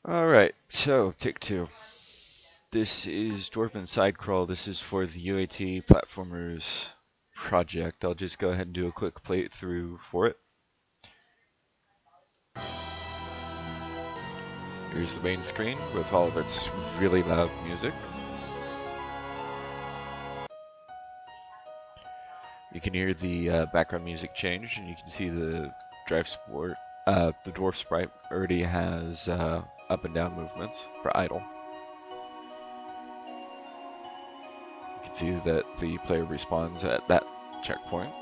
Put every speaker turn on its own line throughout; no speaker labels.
Alright, so take two. This is Dwarven Sidecrawl. This is for the UAT Platformers Project. I'll just go ahead and do a quick playthrough for it. Here's the main screen with all of its really loud music. You can hear the background music change, and you can see the the dwarf sprite already has up and down movements for idle. You can see that the player respawns at that checkpoint.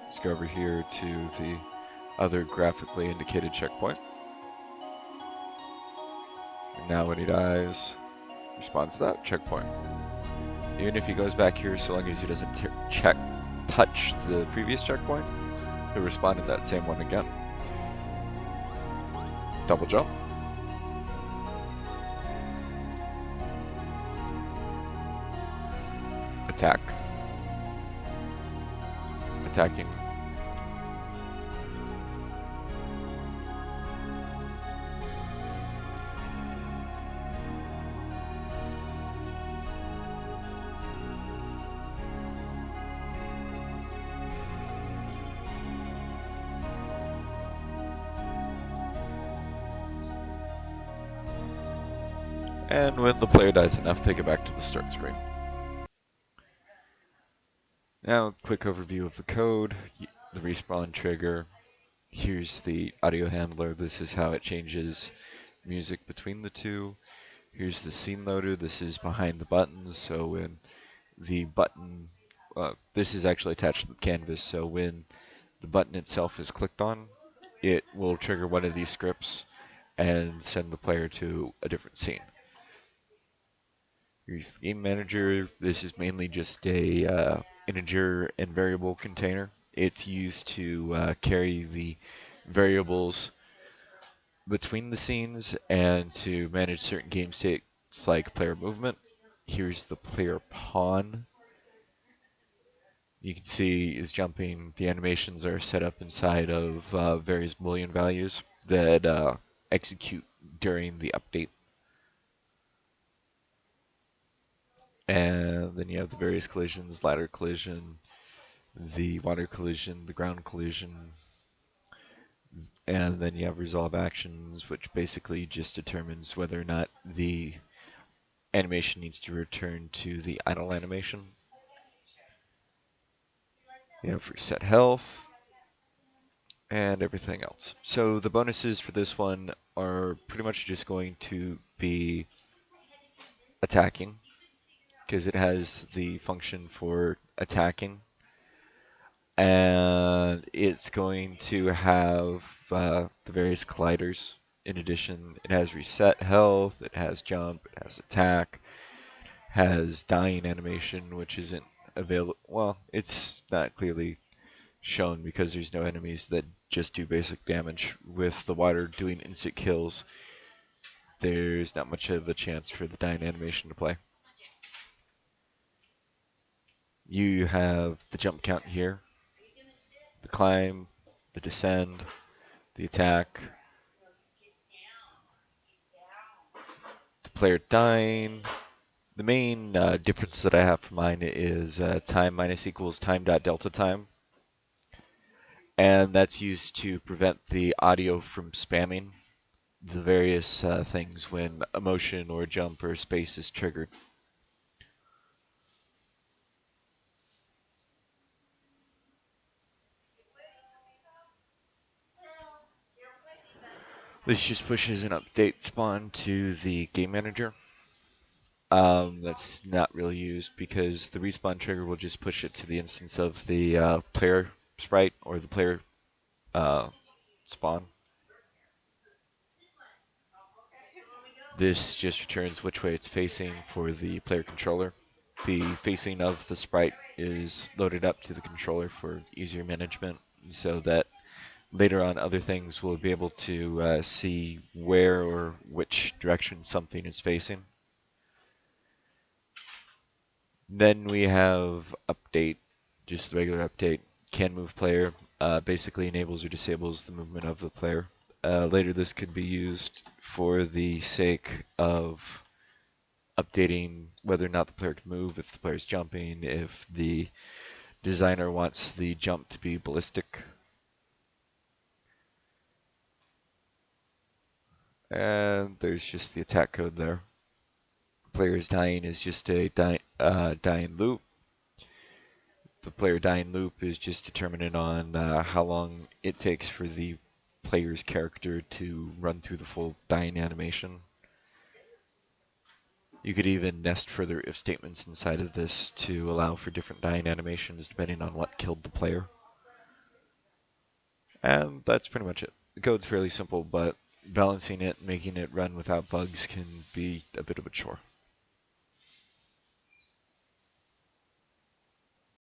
Let's go over here to the other graphically indicated checkpoint. And now when he dies, respawns to that checkpoint. Even if he goes back here, so long as he doesn't touch the previous checkpoint, he'll respawn to that same one again. Double jump. Attack. Attacking. And when the player dies enough, take it back to the start screen. Now, quick overview of the code, the respawn trigger. Here's the audio handler. This is how it changes music between the two. Here's the scene loader. This is behind the buttons, so when the button, this is actually attached to the canvas, so when the button itself is clicked on, it will trigger one of these scripts and send the player to a different scene. Here's the game manager. This is mainly just a integer and variable container. It's used to carry the variables between the scenes and to manage certain game states like player movement. Here's the player pawn. You can see is jumping. The animations are set up inside of various Boolean values that execute during the update. And then you have the various collisions, ladder collision, the water collision, the ground collision, and then you have resolve actions, which basically just determines whether or not the animation needs to return to the idle animation. You have reset health and everything else. So the bonuses for this one are pretty much just going to be attacking, because it has the function for attacking. And it's going to have the various colliders. In addition, it has reset health, it has jump, it has attack, has dying animation, which isn't available. Well, it's not clearly shown because there's no enemies that just do basic damage. With the water doing instant kills, there's not much of a chance for the dying animation to play. You have the jump count here, the climb, the descend, the attack, the player dying. The main difference that I have for mine is time minus equals time dot delta time. And that's used to prevent the audio from spamming the various things when a motion or a jump or a space is triggered. This just pushes an update spawn to the game manager. That's not really used because the respawn trigger will just push it to the instance of the player sprite or the player spawn. This just returns which way it's facing for the player controller. The facing of the sprite is loaded up to the controller for easier management, so that later on other things will be able to see where or which direction something is facing. Then we have update, just the regular update. Can move player basically enables or disables the movement of the player Later, this could be used for the sake of updating whether or not the player can move, if the player's jumping, if the designer wants the jump to be ballistic. And there's just the attack code there. Player's dying is just a dying loop. The player dying loop is just determinant on how long it takes for the player's character to run through the full dying animation. You could even nest further if statements inside of this to allow for different dying animations depending on what killed the player. And that's pretty much it. The code's fairly simple, but balancing it, making it run without bugs can be a bit of a chore.